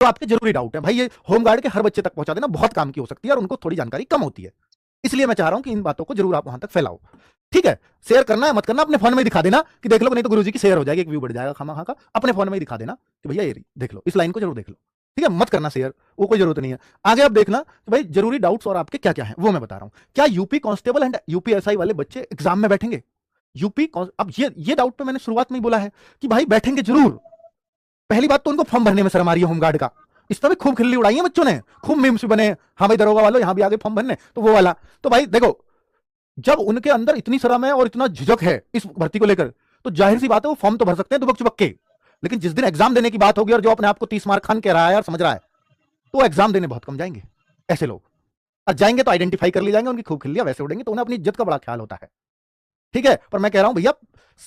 तो आपके जरूरी डाउट है भाई, ये होमगार्ड के हर बच्चे तक पहुंचा देना बहुत काम की हो सकती है और उनको थोड़ी जानकारी कम होती है। इसलिए मैं चाह रहा हूं कि इन बातों को जरूर आप वहां तक फैलाओ। ठीक है, शेयर करना है मत करना, अपने फोन में दिखा देना कि देख लो, नहीं तो गुरुजी की शेयर हो जाएगी, एक व्यू बढ़ जाएगा खामा का। अपने फोन में ही दिखा देना कि भैया ये देख लो, इस लाइन को जरूर देख लो। ठीक है, मत करना शेयर, वो कोई जरूरत नहीं है। आगे आप देखना कि भाई जरूरी डाउट्स और आपके क्या क्या है वो मैं बता रहा हूं। क्या यूपी कांस्टेबल एंड यूपीएसआई वाले बच्चे एग्जाम में बैठेंगे? अब ये डाउट पे मैंने शुरुआत में ही बोला है कि भाई बैठेंगे जरूर। पहली बात तो उनको फॉर्म भरने में शर्म आ रही है होमगार्ड का, इस पर भी खूब खिल्ली उड़ाई है बच्चों ने, खूब मीम्स बने, हाँ भाई दरोगा वालों यहां भी आगे फॉर्म भरने, तो वो वाला। तो भाई देखो, जब उनके अंदर इतनी शर्म है और इतना झिझक है इस भर्ती को लेकर, तो जाहिर सी बात है वो फॉर्म तो भर सकते हैं दुबक चुबक के, लेकिन जिस दिन एग्जाम देने की बात होगी और जो अपने आप को 30 मार्क खान कह रहा है और समझ रहा है, तो एग्जाम देने बहुत कम जाएंगे ऐसे लोग। और जाएंगे तो आइडेंटिफाई कर ली जाएंगे, उनकी खूब खिल्लियां वैसे उड़ेंगे, तो उन्हें अपनी इज्जत का बड़ा ख्याल होता है। ठीक है, पर मैं कह रहा हूं भैया,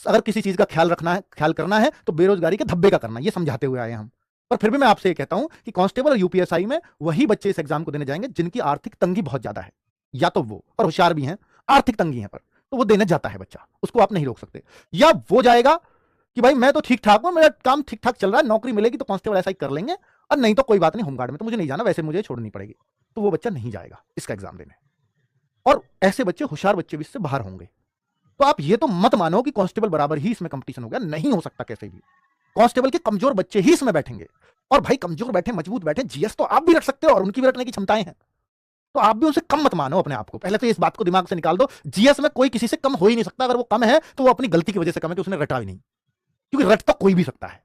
अगर किसी चीज का ख्याल रखना है, ख्याल करना है, तो बेरोजगारी के धब्बे का करना, ये समझाते हुए आए हम। पर फिर भी मैं आपसे ये कहता हूं कि कांस्टेबल और यूपीएसआई में वही बच्चे इस एग्जाम को देने जाएंगे जिनकी आर्थिक तंगी बहुत ज्यादा है, या तो वो, और होशियार भी हैं, आर्थिक तंगी है पर, तो वो देने जाता है बच्चा, उसको आप नहीं रोक सकते। या वो जाएगा कि भाई मैं तो ठीक ठाक हूं, मेरा काम ठीक ठाक चल रहा है, नौकरी मिलेगी तो कांस्टेबल ऐसा ही कर लेंगे, और नहीं तो कोई बात नहीं, होमगार्ड में तो मुझे नहीं जाना, वैसे मुझे छोड़नी पड़ेगी, तो वो बच्चा नहीं जाएगा इसका एग्जाम देने। और ऐसे बच्चे, होशियार बच्चे भी इससे बाहर होंगे। तो आप ये तो मत मानो कि कांस्टेबल बराबर ही इसमें कंपटीशन हो गया, नहीं हो सकता कैसे भी। कांस्टेबल के कमजोर बच्चे ही इसमें बैठेंगे, और भाई कमजोर बैठे मजबूत बैठे, जीएस तो आप भी रख सकते हो और उनकी भी रखने की क्षमताएं हैं, तो आप भी उनसे कम मत मानो अपने आप को। पहले तो इस बात को दिमाग से निकाल दो, जीएस में कोई किसी से कम हो ही नहीं सकता, अगर वो कम है तो वो अपनी गलती की वजह से कम है कि उसने रटा भी नहीं, क्योंकि रट तो कोई भी सकता है।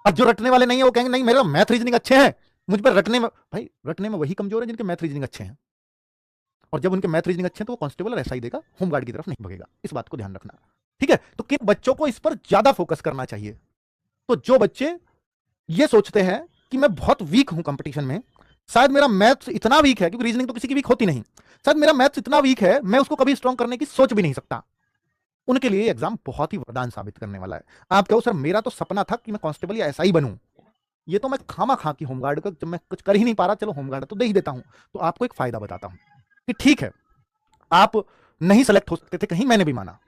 और जो रटने वाले नहीं है वो कहेंगे नहीं मेरे मैथ रीजनिंग अच्छे हैं, मुझ पर रटने में, भाई रटने में वही कमजोर है जिनके मैथ रीजनिंग अच्छे हैं, और जब उनके मैथ रीजनिंग अच्छे हैं तो वो कांस्टेबल ऐसा ही देगा, होमगार्ड की तरफ नहीं भगेगा, इस बात को ध्यान रखना। ठीक है, तो किन बच्चों को इस पर ज्यादा फोकस करना चाहिए? तो जो बच्चे ये सोचते हैं कि मैं बहुत वीक हूं कंपटीशन में, शायद मेरा मैथ्स इतना वीक है, क्योंकि रीजनिंग तो किसी की वीक होती नहीं, शायद मेरा मैथ्स इतना वीक है मैं उसको कभी स्ट्रॉन्ग करने की सोच भी नहीं सकता, उनके लिए एग्जाम बहुत ही वरदान साबित करने वाला है। आप कहो सर मेरा तो सपना था कि मैं कांस्टेबल या ऐसा ही बनूं, ये तो मैं खामा खा की होमगार्ड का, जब मैं कुछ कर ही नहीं पा रहा, चलो होमगार्ड तो दे ही देता हूं। तो आपको एक फायदा बताता हूं कि ठीक है, आप नहीं सेलेक्ट हो सकते थे कहीं, मैंने भी माना,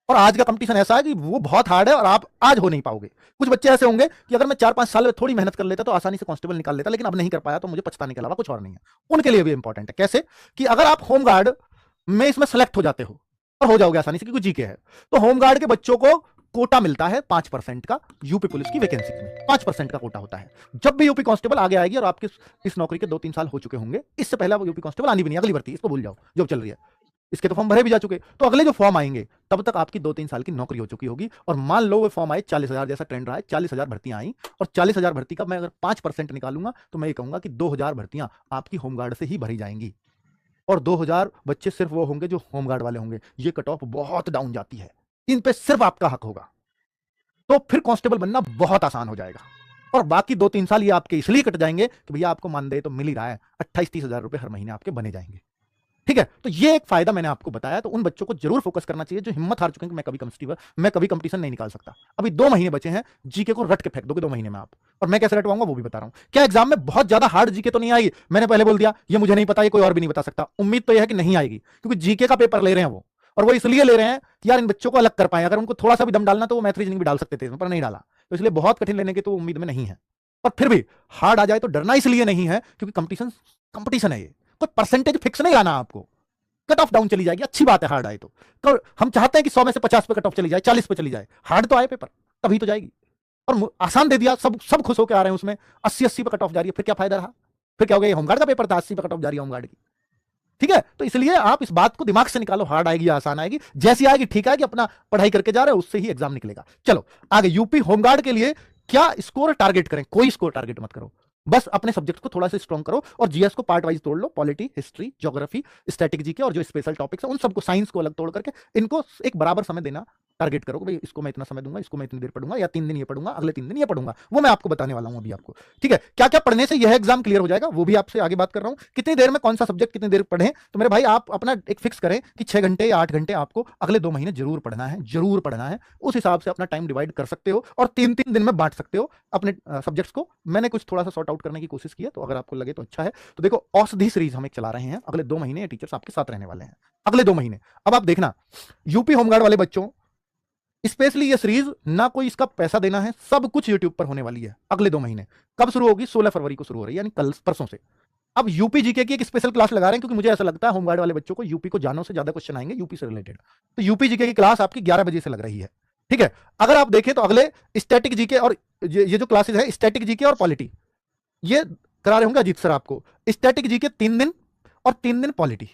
और आज का कंपटीशन ऐसा है कि वो बहुत हार्ड है और आप आज हो नहीं पाओगे। कुछ बच्चे ऐसे होंगे कि अगर मैं 4-5 साल में थोड़ी मेहनत कर लेता तो आसानी से कांस्टेबल निकाल लेता, लेकिन अब नहीं कर पाया तो मुझे पछताने के अलावा कुछ और नहीं है। उनके लिए भी इंपॉर्टेंट है। कैसे? कि अगर आप होमगार्ड में इसमें सेलेक्ट हो जाते हो, और हो जाओगे आसानी से क्योंकि जीके है, तो होमगार्ड के बच्चों को कोटा मिलता है 5% का, यूपी पुलिस की वैकेंसी में 5% का कोटा होता है। जब भी यूपी कांस्टेबल आगे आएगी, और आपके इस नौकरी के 2-3 साल हो चुके होंगे, इससे पहले वो यूपी कांस्टेबल आनी भी नहीं, अगली भर्ती इसको भूल जाओ जो चल रही है, इसके तो फॉर्म भरे भी जा चुके, तो अगले जो फॉर्म आएंगे तब तक आपकी 2-3 साल की नौकरी हो चुकी होगी। और मान लो वो फॉर्म आए 40,000, जैसा ट्रेंड रहा है 40,000 भर्तियां आई, और 40,000 भर्ती का मैं अगर 5% निकालूंगा तो मैं ये कहूंगा कि 2,000 भर्तियां आपकी होमगार्ड से ही भरी जाएंगी, और 2,000 बच्चे सिर्फ वो होंगे जो होमगार्ड वाले होंगे। ये कट ऑफ बहुत डाउन जाती है, इन पे सिर्फ आपका हक होगा, तो फिर कांस्टेबल बनना बहुत आसान हो जाएगा। और बाकी 2-3 साल ये आपके इसलिए कट जाएंगे कि भैया आपको मानदेय तो मिल ही रहा है, 28-30 हजार रुपए हर महीने आपके बने जाएंगे। ठीक है, तो ये एक फायदा मैंने आपको बताया, तो उन बच्चों को जरूर फोकस करना चाहिए जो हिम्मत हार चुके हैं कि मैं कभी कंपटीशन नहीं निकाल सकता। अभी 2 महीने बचे हैं, जीके को रट के फेंक दोगे 2 महीने में आप, और मैं कैसे रटवाऊंगा वो भी बता रहा हूं। क्या एग्जाम में बहुत ज्यादा हार्ड जीके तो नहीं आएगी? मैंने पहले बोल दिया, ये मुझे नहीं पता, ये कोई और भी नहीं बता सकता। उम्मीद तो यह है कि नहीं आएगी, क्योंकि जीके का पेपर ले रहे हैं वो, और वो इसलिए ले रहे हैं कि यार इन बच्चों को अलग कर पाए। अगर उनको थोड़ा सा भी दम डालना तो वो मैथ रीजनिंग भी डाल सकते थे, पर नहीं डाला, तो इसलिए बहुत कठिन लेने की तो उम्मीद में नहीं है। और फिर भी हार्ड आ जाए तो डरना इसलिए नहीं है क्योंकि कंपटीशन है, ये कोई परसेंटेज फिक्स नहीं लाना आपको। कट ऑफ डाउन चली जाएगी, अच्छी बात है हार्ड आए तो हम चाहते हैं कि 100 में से 50 पे कट ऑफ चली जाए, 40 पे चली जाए, हार्ड तो आए पेपर तभी तो जाएगी। और आसान दे दिया, सब खुश होकर आ रहे हैं उसमें, 80-80 पे कट ऑफ जा रही है, फिर क्या फायदा रहा? फिर क्या हो गया? होमगार्ड का पेपर था, 80 पे कट ऑफ जा रही है होमगार्ड की। ठीक है, तो इसलिए आप इस बात को दिमाग से निकालो, हार्ड आएगी या आसान आएगी, जैसी आएगी ठीक है कि अपना पढ़ाई करके जा रहे हैं उससे ही एग्जाम निकलेगा। चलो आगे, यूपी होमगार्ड के लिए क्या स्कोर टारगेट करें? कोई स्कोर टारगेट मत करो, बस अपने सब्जेक्ट को थोड़ा सा स्ट्रॉन्ग करो, और जीएस को पार्ट वाइज तोड़ लो, polity, history, geography, static GK, और जो स्पेशल टॉपिक्स है उन सबको, साइंस को अलग तोड़ करके इनको एक बराबर समय देना टारगेट करो। भाई इसको मैं इतना समय दूंगा, इसको मैं इतनी देर पढ़ूंगा, या 3 दिन ये पढ़ूंगा, अगले 3 दिन ये पढ़ूंगा, वो मैं आपको बताने वाला हूं अभी आपको। ठीक है, क्या क्या पढ़ने से यह एग्जाम क्लियर हो जाएगा वो भी आपसे आगे बात कर रहा हूं। कितनी देर में कौन सा सब्जेक्ट कितनी देर पढ़ें, तो मेरे भाई आप अपना एक फिक्स करें कि 6 घंटे या 8 घंटे आपको अगले 2 महीने जरूर पढ़ना है, जरूर पढ़ना है। उस हिसाब से अपना टाइम डिवाइड कर सकते हो, और 3-3 दिन में बांट सकते हो अपने सब्जेक्ट्स को। मैंने कुछ थोड़ा सा सॉर्ट आउट करने की कोशिश की है, तो अगर आपको लगे तो अच्छा है। तो देखो, औषधि सीरीज हम एक चला रहे हैं, अगले 2 महीने टीचर्स आपके साथ रहने वाले हैं, अगले 2 महीने। अब आप देखना, यूपी होमगार्ड वाले बच्चों स्पेशली ये सीरीज ना कोई इसका पैसा देना है, सब कुछ यूट्यूब पर होने वाली है अगले 2 महीने। कब शुरू होगी? 16 फरवरी को शुरू हो रही है, यानी कल परसों से। अब यूपी जीके की एक स्पेशल क्लास लगा रहे हैं, क्योंकि मुझे ऐसा लगता है होमगार्ड वाले बच्चों को यूपी को जानों से ज्यादा क्वेश्चन आएंगे यूपी से रिलेटेड। तो यूपी जीके की क्लास आपकी 11 बजे से लग रही है, ठीक है। अगर आप देखें तो अगले स्टैटिक जीके और ये जो क्लासेस है स्टैटिक जीके और पॉलिटी, ये करा रहे होंगे अजीत सर आपको। स्टैटिक जीके 3 दिन और 3 दिन पॉलिटी।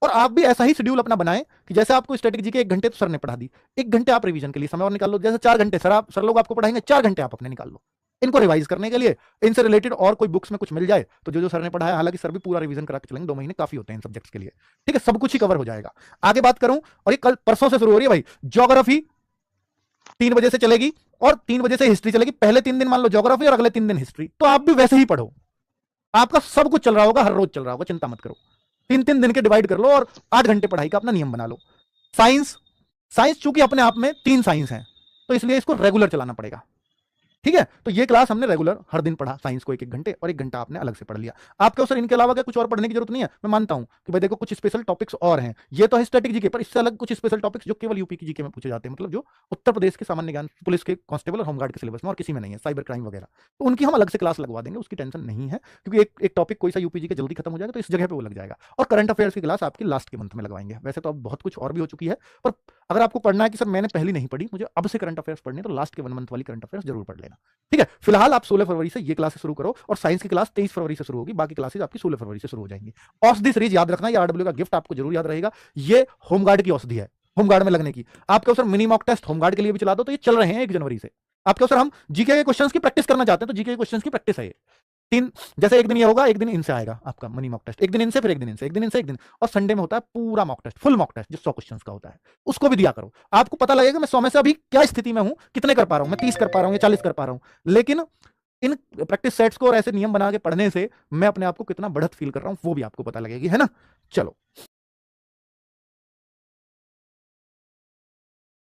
और आप भी ऐसा ही शेड्यूल अपना बनाएं कि जैसे आपको स्टैटिक जीके 1 घंटे तो सर ने पढ़ा दी, 1 घंटे आप रिवीजन के लिए समय और निकाल लो। जैसे 4 घंटे सर लोग आपको पढ़ाएंगे, 4 घंटे आप अपने निकाल लो इनको रिवाइज करने के लिए। इनसे रिलेटेड और कोई बुक्स में कुछ मिल जाए तो जो सर ने पढ़ाया, हालांकि सर भी पूरा रिवीजन करा के चलेंगे, 2 महीने काफी होते हैं इन सब्जेक्ट्स के लिए, ठीक है। सब कुछ ही कवर हो जाएगा। आगे बात करूं, और ये कल परसों से शुरू हो रही है भाई। ज्योग्राफी 3 बजे से चलेगी और 3 बजे से हिस्ट्री चलेगी। पहले 3 दिन मान लो ज्योग्राफी और अगले 3 दिन हिस्ट्री, तो आप भी वैसे ही पढ़ो। आपका सब कुछ चल रहा होगा, हर रोज चल रहा होगा, चिंता मत करो। 3-3 दिन के डिवाइड कर लो और 8 घंटे पढ़ाई का अपना नियम बना लो। साइंस चूंकि अपने आप में 3 साइंस हैं, तो इसलिए इसको रेगुलर चलाना पड़ेगा, ठीक है। तो ये क्लास हमने रेगुलर हर दिन पढ़ा साइंस को 1-1 घंटे, और 1 घंटा आपने अलग से पढ़ लिया। आपके सर इनके अलावा क्या कुछ और पढ़ने की जरूरत नहीं है? मैं मानता हूं कि भाई देखो कुछ स्पेशल टॉपिक्स और हैं, ये तो है स्टैटिक जीके, पर इससे अलग कुछ स्पेशल टॉपिक्स जो केवल यूपी की जीके में पूछे जाते हैं, मतलब जो उत्तर प्रदेश के सामान्य ज्ञान, पुलिस के कांस्टेबल और होमगार्ड के सिलेबस में और किसी में नहीं है, साइबर क्राइम वगैरह, तो उनकी हम अलग से क्लास लगवा देंगे, उसकी टेंशन नहीं है। क्योंकि एक टॉपिक कोई सा यूपी जीके जल्दी खत्म हो जाएगा तो इस जगह पे वो लग जाएगा। और करंट अफेयर्स की क्लास आपकी लास्ट के मंथ में लगवाएंगे। वैसे तो अब बहुत कुछ और भी हो चुकी है, पर अगर आपको पढ़ना है कि सर मैंने पहली नहीं पढ़ी, मुझे अब से करंट अफेयर्स पढ़ने, तो लास्ट के 1 मंथ वाली करंट अफेयर्स जरूर पढ़ लेना, ठीक है। फिलहाल आप 16 फरवरी से ये क्लासेस शुरू करो, और साइंस की क्लास 23 फरवरी से शुरू होगी, बाकी क्लासेस आपकी 16 फरवरी से शुरू हो जाएंगी। औषधि सीरीज याद रखना, ये आरडब्ल्यू का गिफ्ट आपको जरूर याद रहेगा। ये होमगार्ड की औषधि है, होमगार्ड में लगने की। आपके sir mini mock test home guard के लिए भी चला दो, तो ये चल रहे हैं 1 जनवरी से। आपके सर हम जीके के क्वेश्चंस की प्रैक्टिस करना चाहते हैं, तो जीके के क्वेश्चंस की प्रैक्टिस है ये। 3 जैसे 1 दिन ये होगा, 1 दिन इनसे आएगा आपका मनी मॉक टेस्ट, 1 दिन इनसे, फिर 1 दिन इनसे, 1 दिन इनसे, 1 दिन, और संडे में होता है पूरा mock test, full mock test जो 100 क्वेश्चंस का होता है, उसको भी दिया करो। आपको पता लगेगा मैं 100 में से अभी क्या स्थिति में हूं, कितने कर पा रहा हूं, मैं 30 कर पा रहा हूं या 40 कर पा रहा हूं। लेकिन इन प्रैक्टिस सेट्स को और ऐसे नियम बना के पढ़ने से मैं अपने आप को कितना बढ़त फील कर रहा हूं वो भी आपको पता लगेगी, है ना। चलो